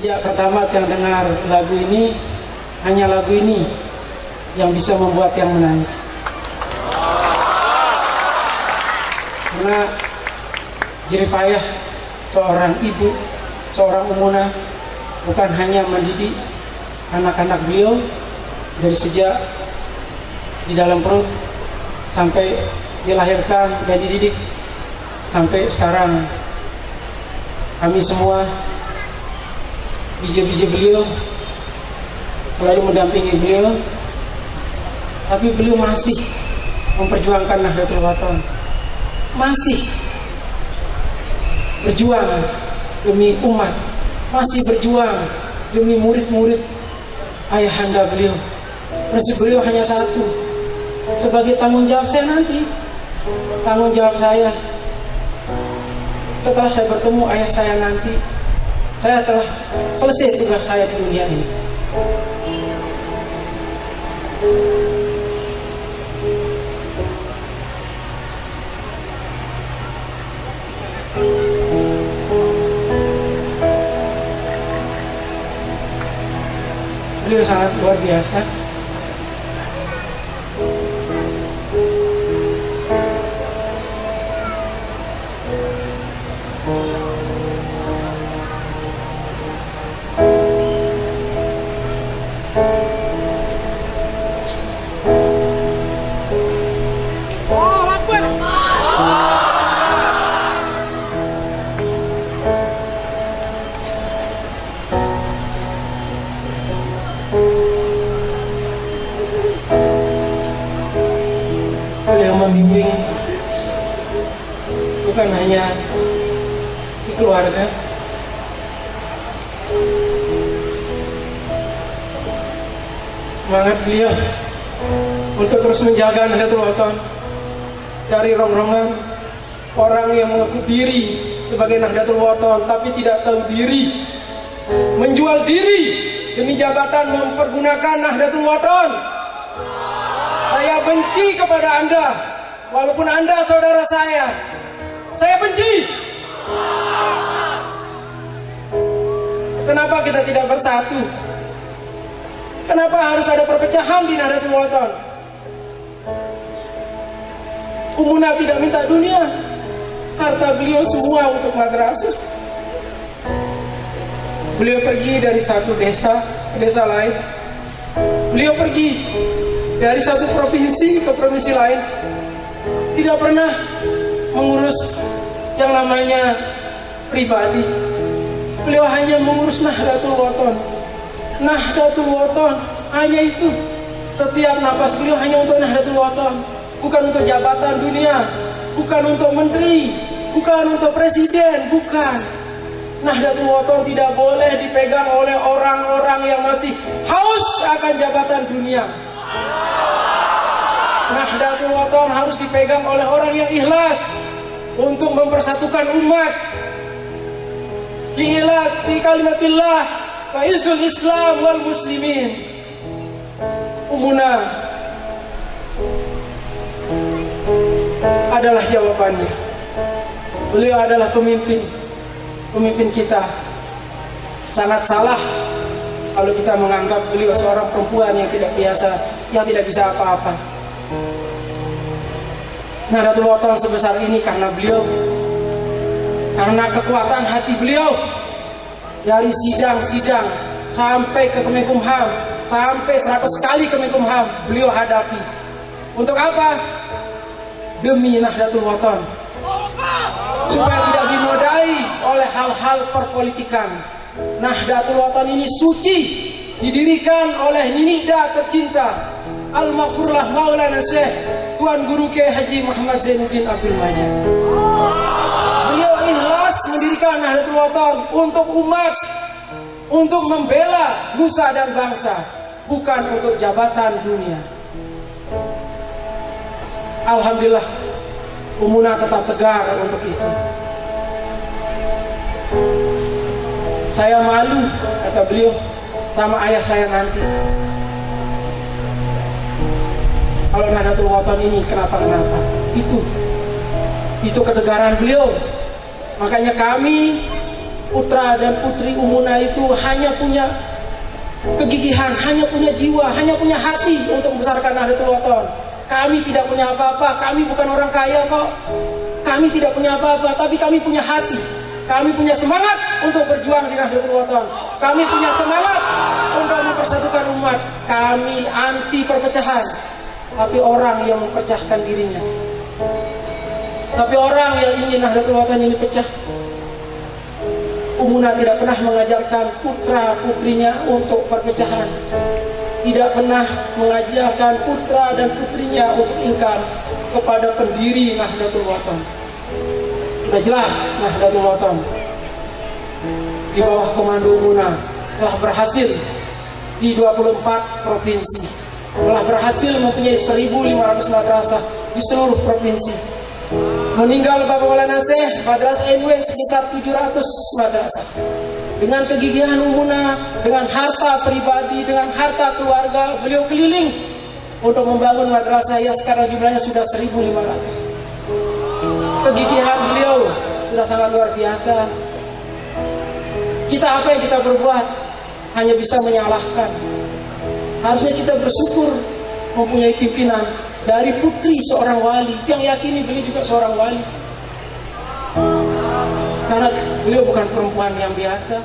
Sejak pertama yang dengar lagu ini, hanya lagu ini yang bisa membuat yang menangis. Karena jerih payah seorang ibu, seorang Umunah, bukan hanya mendidik anak-anak beliau dari sejak di dalam perut sampai dilahirkan dan dididik sampai sekarang. Kami semua biji-biji beliau selalu mendampingi beliau, tapi beliau masih memperjuangkan Nahdlatul Wathon, masih berjuang demi umat, masih berjuang demi murid-murid ayahanda beliau. Prinsip beliau hanya satu, sebagai tanggung jawab saya nanti, tanggung jawab saya setelah saya bertemu ayah saya nanti, saya telah selesai tugas saya di dunia ini. Beliau sangat luar biasa. Beliau membimbing bukan hanya di keluarga, semangat beliau untuk terus menjaga Nahdlatul Wathon dari rongrongan orang yang mengaku diri sebagai Nahdlatul Wathon tapi tidak tahu diri, menjual diri demi jabatan, mempergunakan Nahdlatul Wathon. Saya benci kepada Anda, walaupun Anda saudara saya benci. Kenapa kita tidak bersatu? Kenapa harus ada perpecahan di Nahdlatul Wathon? Umunah tidak minta dunia, harta beliau semua untuk madrasah. Beliau pergi dari satu desa ke desa lain. Beliau pergi dari satu provinsi ke provinsi lain, tidak pernah mengurus yang namanya pribadi. Beliau hanya mengurus Nahdlatul Wathon. Nahdlatul Wathon hanya itu. Setiap napas beliau hanya untuk Nahdlatul Wathon, bukan untuk jabatan dunia, bukan untuk menteri, bukan untuk presiden, bukan. Nahdlatul Wathon tidak boleh dipegang oleh orang-orang yang masih haus akan jabatan dunia. Nahdlatul Wathon harus dipegang oleh orang yang ikhlas untuk mempersatukan umat. Li'ilat fi kalimatillah wa izzul Islam wal muslimin. Umunah adalah jawabannya. Beliau adalah pemimpin kita. Sangat salah kalau kita menganggap beliau seorang perempuan yang tidak biasa, yang tidak bisa apa-apa. Nahdlatul Wathon sebesar ini karena beliau, karena kekuatan hati beliau. Dari sidang-sidang sampai ke Kemenkumham, sampai 100 kali Kemenkumham beliau hadapi. Untuk apa? Demi Nahdlatul Wathon, supaya tidak dinodai oleh hal-hal perpolitikan. Nahdlatul Wathon ini suci, didirikan oleh Ninida tercinta Al-Maghfurlah Maulana Syekh Tuan Guru Kiai Haji Muhammad Zainuddin Abdul Majid. Beliau ikhlas mendirikan Nahdlatul Wathon untuk umat, untuk membela nusa dan bangsa, bukan untuk jabatan dunia. Alhamdulillah, Umunah tetap tegar untuk itu. Saya malu, kata beliau, sama ayah saya nanti. Kalau Nahdlatul Wathon ini kenapa-kenapa, itu ketegaran beliau. Makanya kami putra dan putri Umuna itu hanya punya kegigihan, hanya punya jiwa, hanya punya hati untuk membesarkan Nahdlatul Wathon. Kami tidak punya apa-apa, kami bukan orang kaya kok. Kami tidak punya apa-apa, tapi kami punya hati. Kami punya semangat untuk berjuang di Nahdlatul Wathon. Kami punya semangat untuk mempersatukan umat. Kami anti perpecahan, tapi orang yang mempercahkan dirinya. Tapi orang yang ingin Nahdlatul Wathon ini pecah. Umuna tidak pernah mengajarkan putra putrinya untuk perpecahan, tidak pernah mengajarkan putra dan putrinya untuk ingkar kepada pendiri Nahdlatul Wathon. Sudah jelas Nahdlatul Wathon di bawah komando Umuna telah berhasil di 24 provinsi, telah berhasil mempunyai 1.500 madrasah di seluruh provinsi. Meninggal Bapak Maulana Syekh, madrasah NW sekitar 700 madrasah. Dengan kegigihan Umuna, dengan harta pribadi, dengan harta keluarga, beliau keliling untuk membangun madrasah yang sekarang jumlahnya sudah 1.500. Kegigihan beliau sudah sangat luar biasa. Kita apa yang kita berbuat hanya bisa menyalahkan. Harusnya kita bersyukur mempunyai pimpinan dari putri seorang wali yang yakini beliau juga seorang wali, karena beliau bukan perempuan yang biasa.